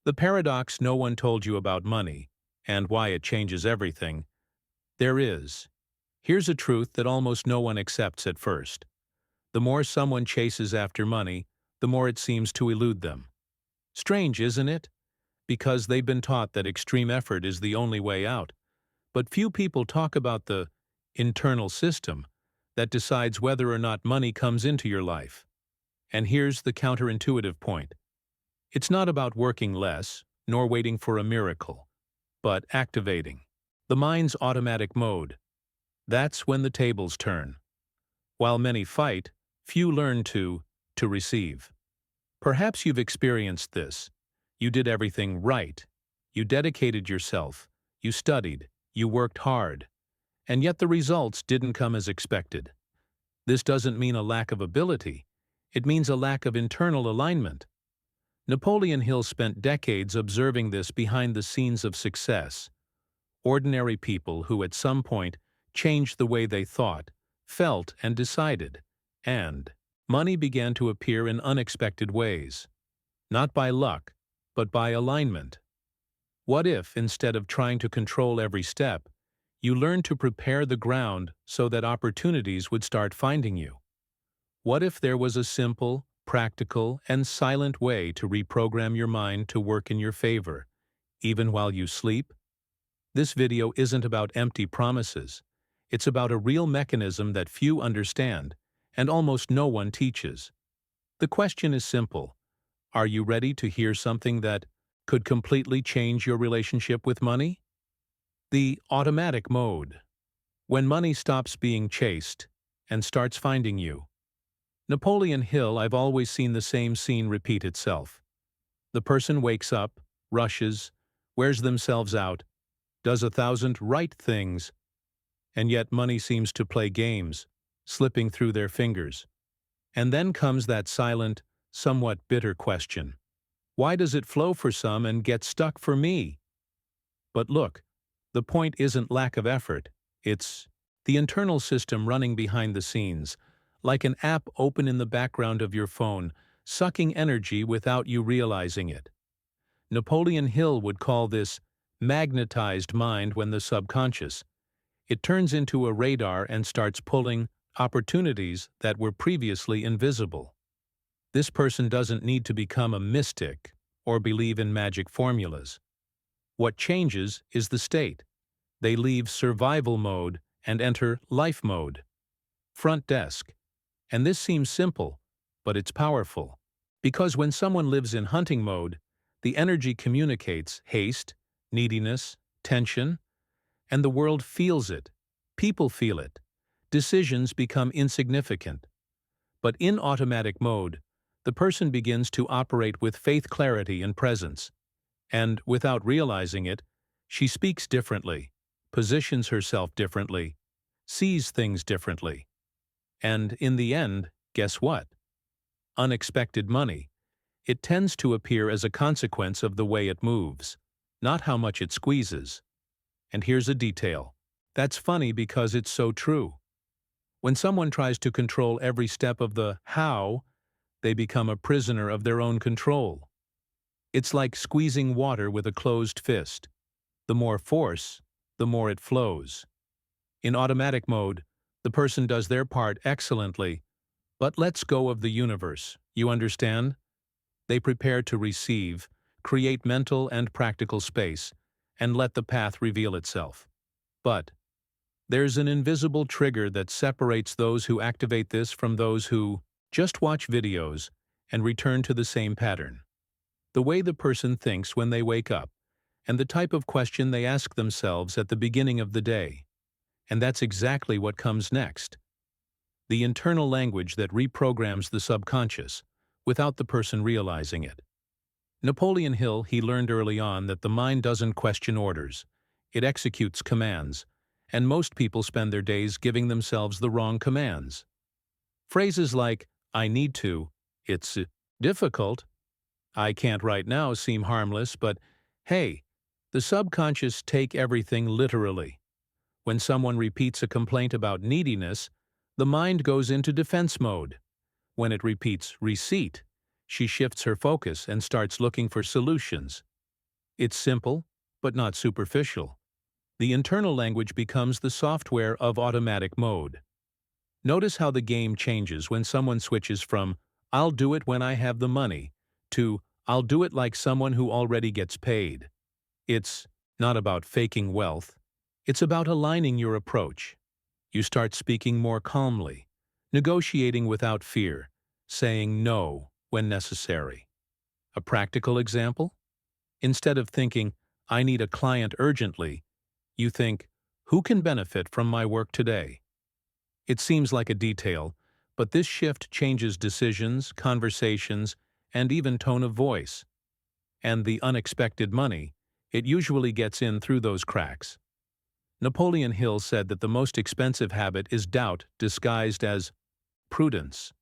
The paradox no one told you about money, and why it changes everything, there is. Here's a truth that almost no one accepts at first. The more someone chases after money, the more it seems to elude them. Strange, isn't it? Because they've been taught that extreme effort is the only way out. But few people talk about the internal system that decides whether or not money comes into your life. And here's the counterintuitive point. It's not about working less, nor waiting for a miracle, but activating the mind's automatic mode. That's when the tables turn. While many fight, few learn to receive. Perhaps you've experienced this. You did everything right. You dedicated yourself. You studied. You worked hard. And yet the results didn't come as expected. This doesn't mean a lack of ability. It means a lack of internal alignment. Napoleon Hill spent decades observing this behind the scenes of success. Ordinary people who at some point changed the way they thought, felt, and decided. And money began to appear in unexpected ways. Not by luck, but by alignment. What if, instead of trying to control every step, you learned to prepare the ground so that opportunities would start finding you? What if there was a simple, practical, and silent way to reprogram your mind to work in your favor, even while you sleep? This video isn't about empty promises. It's about a real mechanism that few understand, and almost no one teaches. The question is simple. Are you ready to hear something that could completely change your relationship with money? The automatic mode. When money stops being chased and starts finding you. Napoleon Hill, I've always seen the same scene repeat itself. The person wakes up, rushes, wears themselves out, does 1,000 right things, and yet money seems to play games, slipping through their fingers. And then comes that silent, somewhat bitter question. Why does it flow for some and get stuck for me? But look, the point isn't lack of effort, it's the internal system running behind the scenes, like an app open in the background of your phone, sucking energy without you realizing it. Napoleon Hill would call this magnetized mind when the subconscious. It turns into a radar and starts pulling opportunities that were previously invisible. This person doesn't need to become a mystic or believe in magic formulas. What changes is the state. They leave survival mode and enter life mode. Front desk. And this seems simple, but it's powerful. Because when someone lives in hunting mode, the energy communicates haste, neediness, tension, and the world feels it. People feel it. Decisions become insignificant. But in automatic mode, the person begins to operate with faith, clarity, and presence. And, without realizing it, she speaks differently, positions herself differently, sees things differently. And in the end, guess what? Unexpected money. It tends to appear as a consequence of the way it moves, not how much it squeezes. And here's a detail. That's funny because it's so true. When someone tries to control every step of the how, they become a prisoner of their own control. It's like squeezing water with a closed fist. The more force, the more it flows. In automatic mode, the person does their part excellently, but lets go of the universe, you understand? They prepare to receive, create mental and practical space, and let the path reveal itself. But there's an invisible trigger that separates those who activate this from those who just watch videos and return to the same pattern. The way the person thinks when they wake up, and the type of question they ask themselves at the beginning of the day. And that's exactly what comes next. The internal language that reprograms the subconscious, without the person realizing it. Napoleon Hill, he learned early on that the mind doesn't question orders. It executes commands, and most people spend their days giving themselves the wrong commands. Phrases like, I need to, it's difficult, I can't right now seem harmless, but hey, the subconscious take everything literally. When someone repeats a complaint about neediness, the mind goes into defense mode. When it repeats receipt, she shifts her focus and starts looking for solutions. It's simple, but not superficial. The internal language becomes the software of automatic mode. Notice how the game changes when someone switches from "I'll do it when I have the money" to "I'll do it like someone who already gets paid." It's not about faking wealth. It's about aligning your approach. You start speaking more calmly, negotiating without fear, saying no when necessary. A practical example? Instead of thinking, "I need a client urgently," you think, "Who can benefit from my work today?" It seems like a detail, but this shift changes decisions, conversations, and even tone of voice. And the unexpected money, it usually gets in through those cracks. Napoleon Hill said that the most expensive habit is doubt disguised as prudence.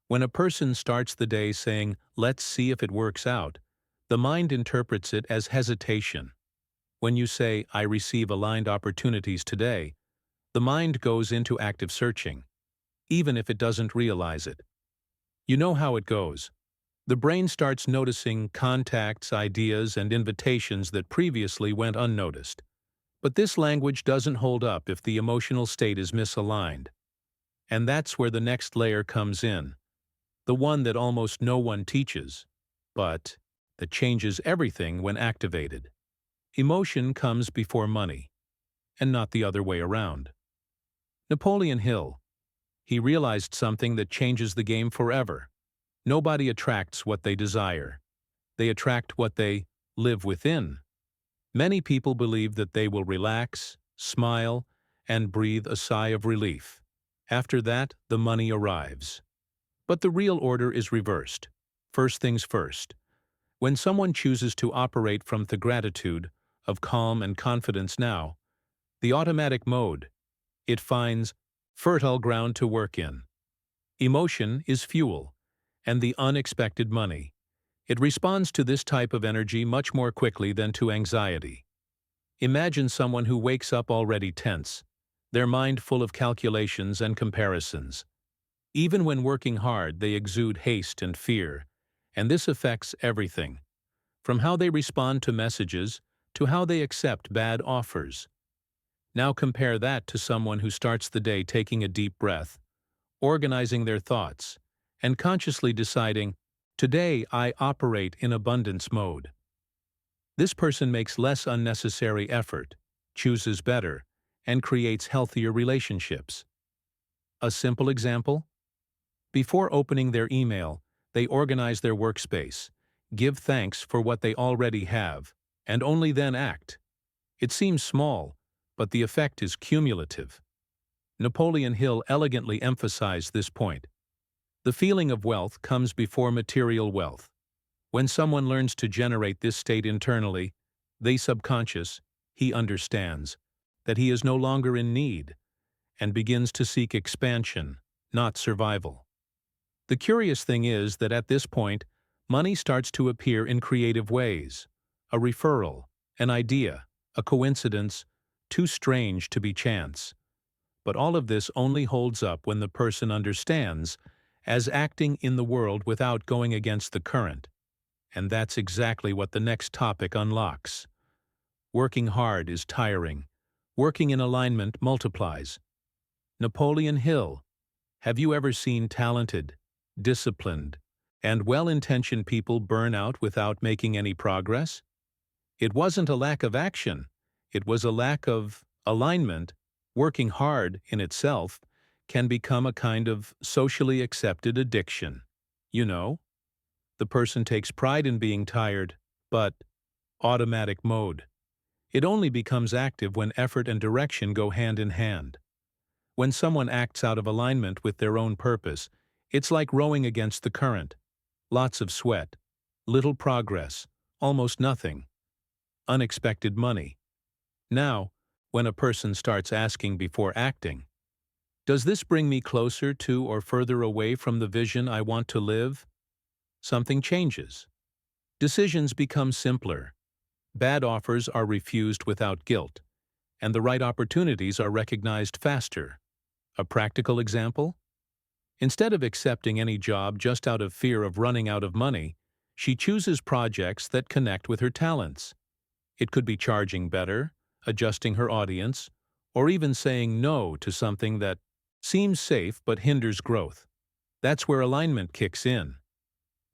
When a person starts the day saying, "Let's see if it works out," the mind interprets it as hesitation. When you say, "I receive aligned opportunities today," the mind goes into active searching, even if it doesn't realize it. You know how it goes. The brain starts noticing contacts, ideas, and invitations that previously went unnoticed. But this language doesn't hold up if the emotional state is misaligned. And that's where the next layer comes in, the one that almost no one teaches, but that changes everything when activated. Emotion comes before money, and not the other way around. Napoleon Hill, he realized something that changes the game forever. Nobody attracts what they desire. They attract what they live within. Many people believe that they will relax, smile, and breathe a sigh of relief. After that, the money arrives. But the real order is reversed. First things first. When someone chooses to operate from the gratitude of calm and confidence now, the automatic mode, it finds fertile ground to work in. Emotion is fuel, and the unexpected money. It responds to this type of energy much more quickly than to anxiety. Imagine someone who wakes up already tense, their mind full of calculations and comparisons. Even when working hard, they exude haste and fear, and this affects everything, from how they respond to messages to how they accept bad offers. Now compare that to someone who starts the day taking a deep breath, organizing their thoughts, and consciously deciding, "Today I operate in abundance mode." This person makes less unnecessary effort, chooses better, and creates healthier relationships. A simple example? Before opening their email, they organize their workspace, give thanks for what they already have, and only then act. It seems small, but the effect is cumulative. Napoleon Hill elegantly emphasized this point. The feeling of wealth comes before material wealth. When someone learns to generate this state internally, he understands that he is no longer in need and begins to seek expansion, not survival. The curious thing is that at this point, money starts to appear in creative ways. A referral, an idea, a coincidence, too strange to be chance. But all of this only holds up when the person understands as acting in the world without going against the current. And that's exactly what the next topic unlocks. Working hard is tiring. Working in alignment multiplies. Napoleon Hill. Have you ever seen talented, disciplined, and well-intentioned people burn out without making any progress? It wasn't a lack of action. It was a lack of alignment. Working hard, in itself, can become a kind of socially accepted addiction. You know? The person takes pride in being tired, but automatic mode. It only becomes active when effort and direction go hand in hand. When someone acts out of alignment with their own purpose, it's like rowing against the current. Lots of sweat, little progress, almost nothing. Unexpected money. Now, when a person starts asking before acting, does this bring me closer to or further away from the vision I want to live? Something changes. Decisions become simpler. Bad offers are refused without guilt, and the right opportunities are recognized faster. A practical example? Instead of accepting any job just out of fear of running out of money, She chooses projects that connect with her talents. It could be charging better, adjusting her audience, or even saying no to something that seems safe but hinders growth. That's where alignment kicks in.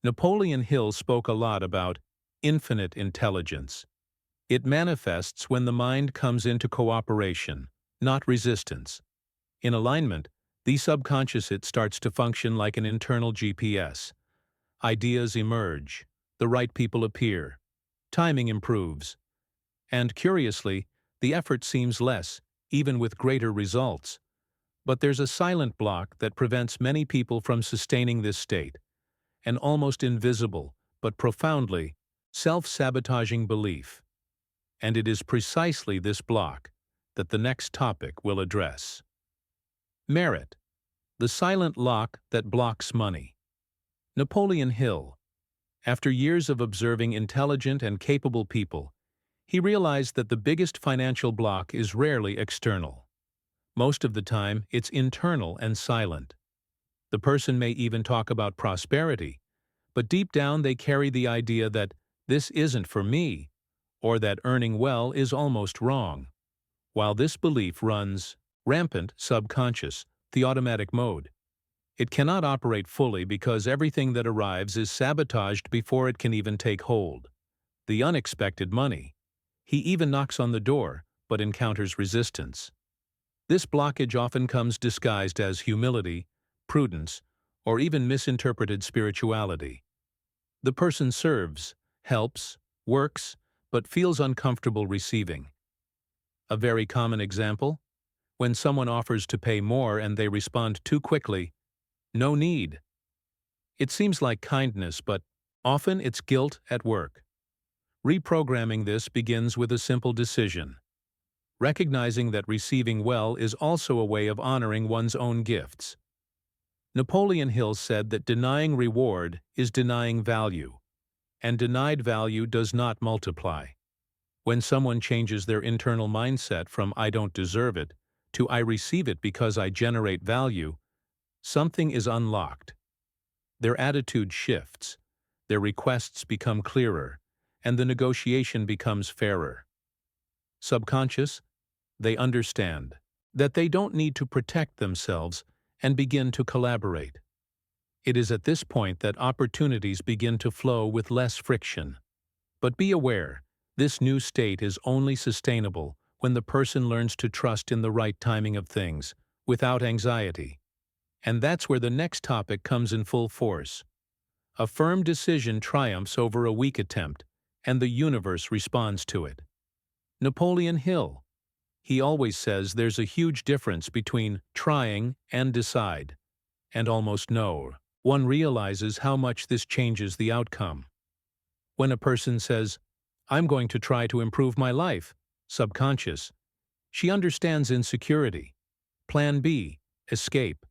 Napoleon Hill spoke a lot about infinite intelligence. It manifests when the mind comes into cooperation, not resistance. In alignment, the subconscious it starts to function like an internal GPS. Ideas emerge, the right people appear, timing improves, and curiously, the effort seems less, even with greater results. But there's a silent block that prevents many people from sustaining this state, an almost invisible, but profoundly self-sabotaging belief. And it is precisely this block that the next topic will address. Merit, the silent lock that blocks money. Napoleon Hill. After years of observing intelligent and capable people, he realized that the biggest financial block is rarely external. Most of the time, it's internal and silent. The person may even talk about prosperity, but deep down they carry the idea that this isn't for me, or that earning well is almost wrong. While this belief runs rampant subconscious, the automatic mode, it cannot operate fully because everything that arrives is sabotaged before it can even take hold. The unexpected money. He even knocks on the door, but encounters resistance. This blockage often comes disguised as humility, prudence, or even misinterpreted spirituality. The person serves, helps, works, but feels uncomfortable receiving. A very common example? When someone offers to pay more and they respond too quickly, "No need." It seems like kindness, but often it's guilt at work. Reprogramming this begins with a simple decision. Recognizing that receiving well is also a way of honoring one's own gifts. Napoleon Hill said that denying reward is denying value, and denied value does not multiply. When someone changes their internal mindset from "I don't deserve it" to "I receive it because I generate value," something is unlocked. Their attitude shifts, their requests become clearer, and the negotiation becomes fairer. Subconscious, they understand that they don't need to protect themselves and begin to collaborate. It is at this point that opportunities begin to flow with less friction. But be aware, this new state is only sustainable when the person learns to trust in the right timing of things, without anxiety. And that's where the next topic comes in full force. A firm decision triumphs over a weak attempt, and the universe responds to it. Napoleon Hill. He always says there's a huge difference between trying and decide, and almost no one realizes how much this changes the outcome. When a person says, "I'm going to try to improve my life," subconscious, she understands insecurity. Plan B, escape.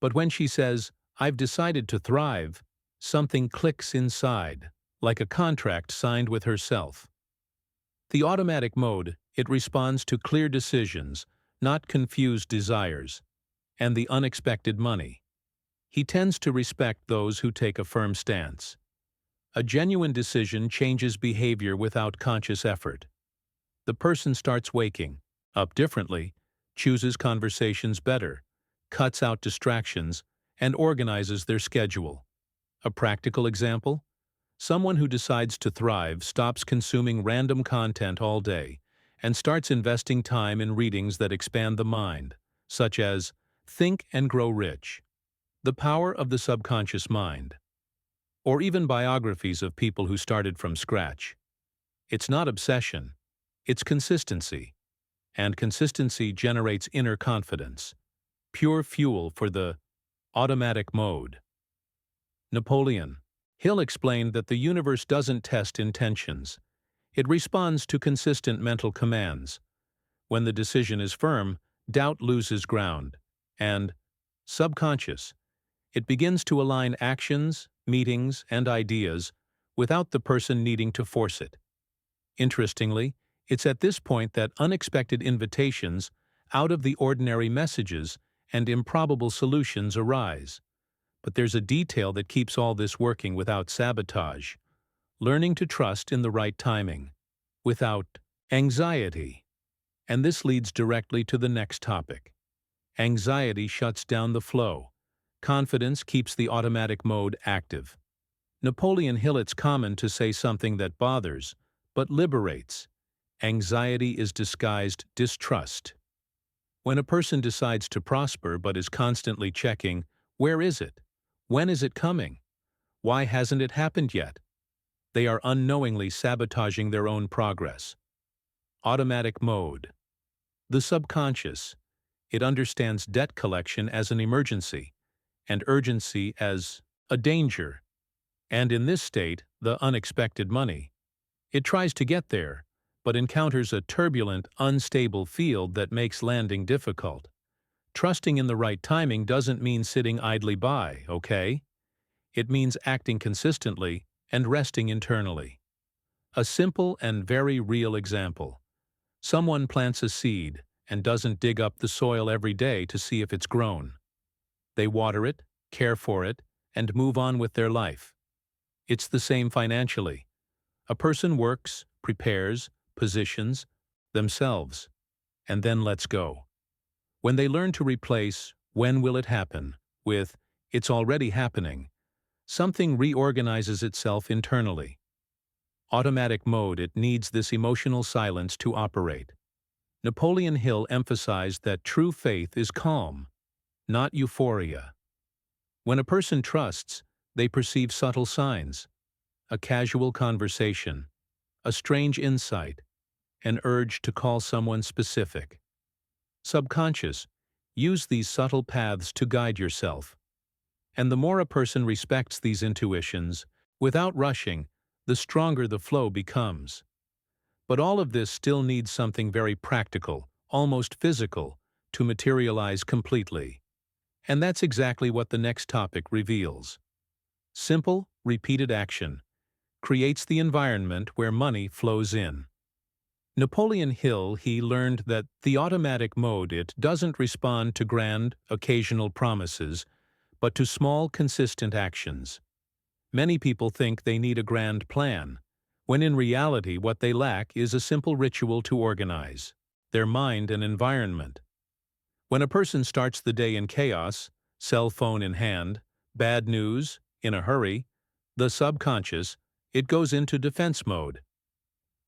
But when she says, "I've decided to thrive," something clicks inside, like a contract signed with herself. The automatic mode, it responds to clear decisions, not confused desires, and the unexpected money. He tends to respect those who take a firm stance. A genuine decision changes behavior without conscious effort. The person starts waking up differently, chooses conversations better, cuts out distractions, and organizes their schedule. A practical example? Someone who decides to thrive stops consuming random content all day and starts investing time in readings that expand the mind, such as Think and Grow Rich, The Power of the Subconscious Mind, or even biographies of people who started from scratch. It's not obsession, it's consistency, and consistency generates inner confidence, pure fuel for the automatic mode. Napoleon Hill explained that the universe doesn't test intentions. It responds to consistent mental commands. When the decision is firm, doubt loses ground, and subconscious, it begins to align actions, meetings, and ideas without the person needing to force it. Interestingly, it's at this point that unexpected invitations, out of the ordinary messages, and improbable solutions arise. But there's a detail that keeps all this working without sabotage: learning to trust in the right timing, without anxiety. And this leads directly to the next topic. Anxiety shuts down the flow. Confidence keeps the automatic mode active. Napoleon Hill: it's common to say something that bothers, but liberates. Anxiety is disguised distrust. When a person decides to prosper but is constantly checking, where is it? When is it coming? Why hasn't it happened yet? They are unknowingly sabotaging their own progress. Automatic mode. The subconscious. It understands debt collection as an emergency, and urgency as a danger. And in this state, the unexpected money. It tries to get there, but encounters a turbulent, unstable field that makes landing difficult. Trusting in the right timing doesn't mean sitting idly by, okay? It means acting consistently and resting internally. A simple and very real example. Someone plants a seed and doesn't dig up the soil every day to see if it's grown. They water it, care for it, and move on with their life. It's the same financially. A person works, prepares, positions themselves, and then lets go. When they learn to replace "when will it happen" with "it's already happening," something reorganizes itself internally. Automatic mode. It needs this emotional silence to operate. Napoleon Hill emphasized that true faith is calm, not euphoria. When a person trusts, they perceive subtle signs: a casual conversation, a strange insight, an urge to call someone specific. Subconscious. Use these subtle paths to guide yourself. And the more a person respects these intuitions, without rushing, the stronger the flow becomes. But all of this still needs something very practical, almost physical, to materialize completely. And that's exactly what the next topic reveals. Simple, repeated action creates the environment where money flows in. Napoleon Hill, he learned that the automatic mode, it doesn't respond to grand, occasional promises, but to small, consistent actions. Many people think they need a grand plan, when in reality what they lack is a simple ritual to organize their mind and environment. When a person starts the day in chaos, cell phone in hand, bad news, in a hurry, the subconscious, it goes into defense mode.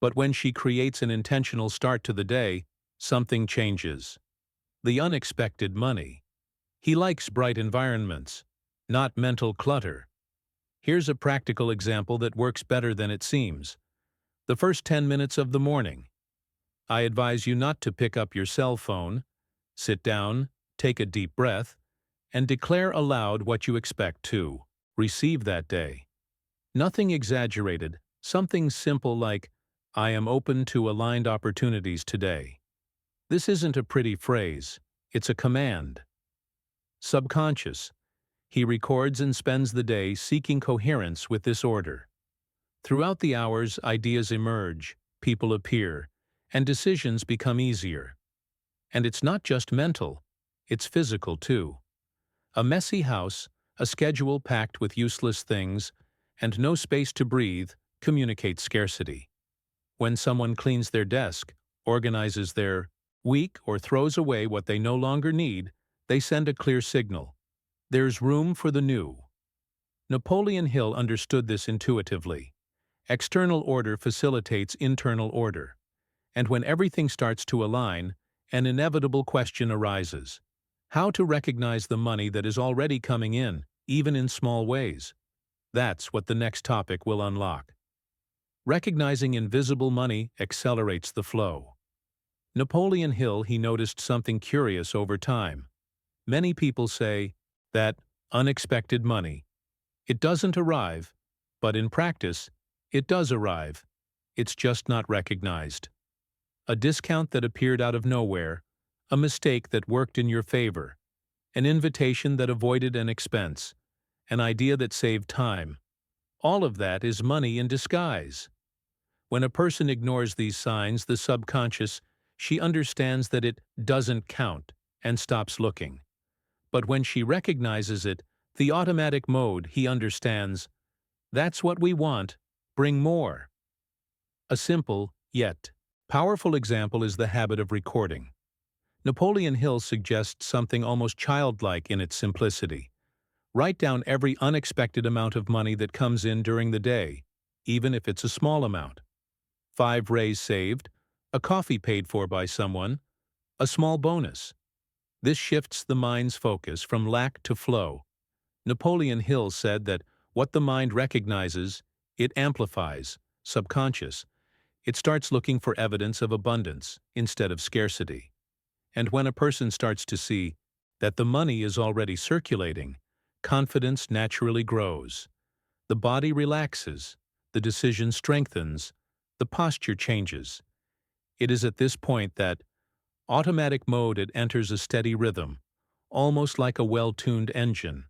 But when she creates an intentional start to the day, something changes. The unexpected money. He likes bright environments, not mental clutter. Here's a practical example that works better than it seems. The first 10 minutes of the morning. I advise you not to pick up your cell phone. Sit down, take a deep breath, and declare aloud what you expect to receive that day. Nothing exaggerated, something simple like, "I am open to aligned opportunities today." This isn't a pretty phrase, it's a command. Subconscious. He records and spends the day seeking coherence with this order. Throughout the hours, ideas emerge, people appear, and decisions become easier. And it's not just mental, it's physical too. A messy house, a schedule packed with useless things, and no space to breathe communicate scarcity. When someone cleans their desk, organizes their week, or throws away what they no longer need, they send a clear signal. There's room for the new. Napoleon Hill understood this intuitively. External order facilitates internal order. And when everything starts to align, an inevitable question arises: how to recognize the money that is already coming in, even in small ways? That's what the next topic will unlock. Recognizing invisible money accelerates the flow. Napoleon Hill, he noticed something curious over time. Many people say that unexpected money, it doesn't arrive, but in practice, it does arrive. It's just not recognized. A discount that appeared out of nowhere, a mistake that worked in your favor, an invitation that avoided an expense, an idea that saved time. All of that is money in disguise. When a person ignores these signs, the subconscious, she understands that it doesn't count and stops looking. But when she recognizes it, The automatic mode, he understands, that's what we want, bring more. A simple, yet powerful example is the habit of recording. Napoleon Hill suggests something almost childlike in its simplicity. Write down every unexpected amount of money that comes in during the day, even if it's a small amount. 5 rays saved, a coffee paid for by someone, a small bonus. This shifts the mind's focus from lack to flow. Napoleon Hill said that what the mind recognizes, it amplifies, subconscious. It starts looking for evidence of abundance instead of scarcity. And when a person starts to see that the money is already circulating, confidence naturally grows. The body relaxes, the decision strengthens, the posture changes. It is at this point that automatic mode it enters a steady rhythm, almost like a well-tuned engine.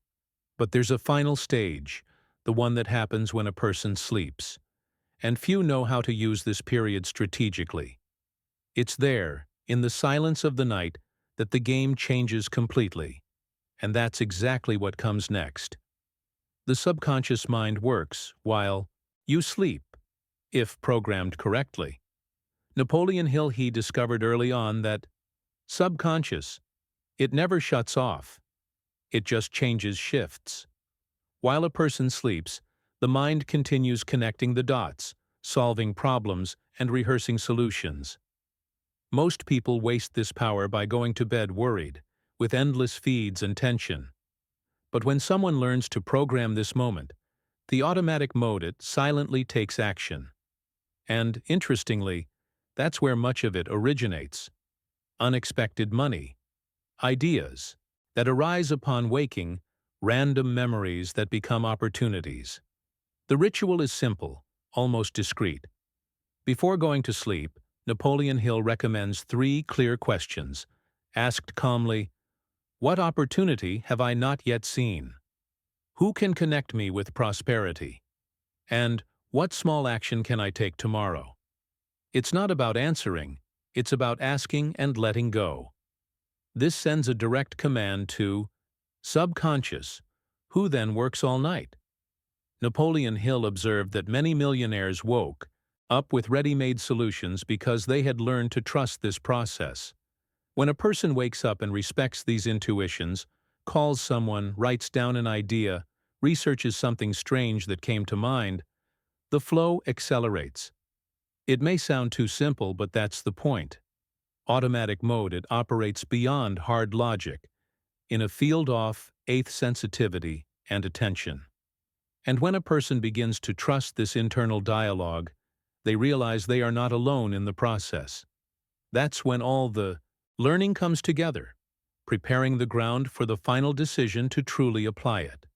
But there's a final stage, the one that happens when a person sleeps. And few know how to use this period strategically. It's there, in the silence of the night, that the game changes completely. And that's exactly what comes next. The subconscious mind works while you sleep, if programmed correctly. Napoleon Hill he discovered early on that subconscious, it never shuts off. It just changes shifts. While a person sleeps, the mind continues connecting the dots, solving problems, and rehearsing solutions. Most people waste this power by going to bed worried, with endless feeds and tension. But when someone learns to program this moment, the automatic mode it silently takes action. And, interestingly, that's where much of it originates. Unexpected money, ideas that arise upon waking, random memories that become opportunities. The ritual is simple, almost discreet. Before going to sleep, Napoleon Hill recommends 3 clear questions, asked calmly: what opportunity have I not yet seen? Who can connect me with prosperity? And what small action can I take tomorrow? It's not about answering, it's about asking and letting go. This sends a direct command to subconscious, who then works all night. Napoleon Hill observed that many millionaires woke up with ready-made solutions because they had learned to trust this process. When a person wakes up and respects these intuitions, calls someone, writes down an idea, researches something strange that came to mind, the flow accelerates. It may sound too simple, but that's the point. Automatic mode it operates beyond hard logic, in a field-off, eighth sensitivity and attention. And when a person begins to trust this internal dialogue, they realize they are not alone in the process. That's when all the learning comes together, preparing the ground for the final decision to truly apply it.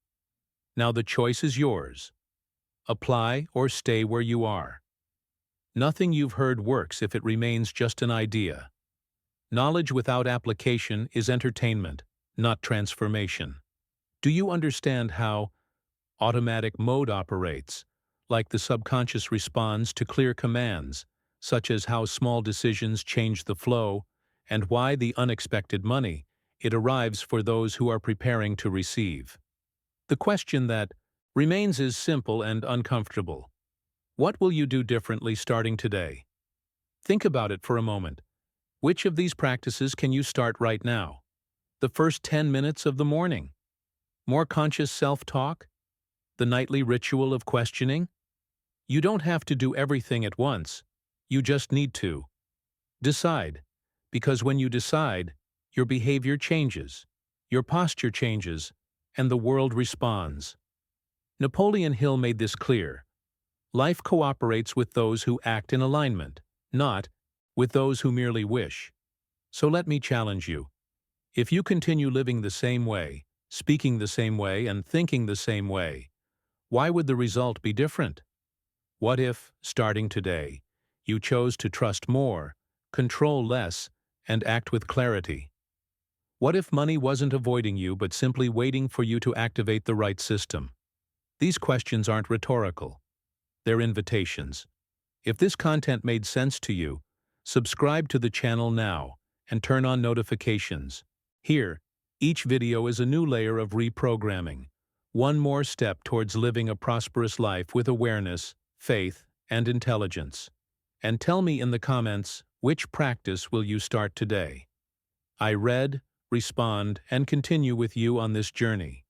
Now the choice is yours. Apply or stay where you are. Nothing you've heard works if it remains just an idea. Knowledge without application is entertainment, not transformation. Do you understand how automatic mode operates, like the subconscious responds to clear commands, such as how small decisions change the flow, and why the unexpected money, it arrives for those who are preparing to receive? The question that remains is simple and uncomfortable. What will you do differently starting today? Think about it for a moment. Which of these practices can you start right now? The first 10 minutes of the morning? More conscious self-talk? The nightly ritual of questioning? You don't have to do everything at once. You just need to decide. Because when you decide, your behavior changes, your posture changes, and the world responds. Napoleon Hill made this clear. Life cooperates with those who act in alignment, not with those who merely wish. So let me challenge you. If you continue living the same way, speaking the same way, and thinking the same way, why would the result be different? What if, starting today, you chose to trust more, control less, and act with clarity? What if money wasn't avoiding you but simply waiting for you to activate the right system? These questions aren't rhetorical. They're invitations. If this content made sense to you, subscribe to the channel now and turn on notifications. Here, each video is a new layer of reprogramming, One more step towards living a prosperous life with awareness, faith, and intelligence. And tell me in the comments, which practice will you start today? I read, respond, and continue with you on this journey.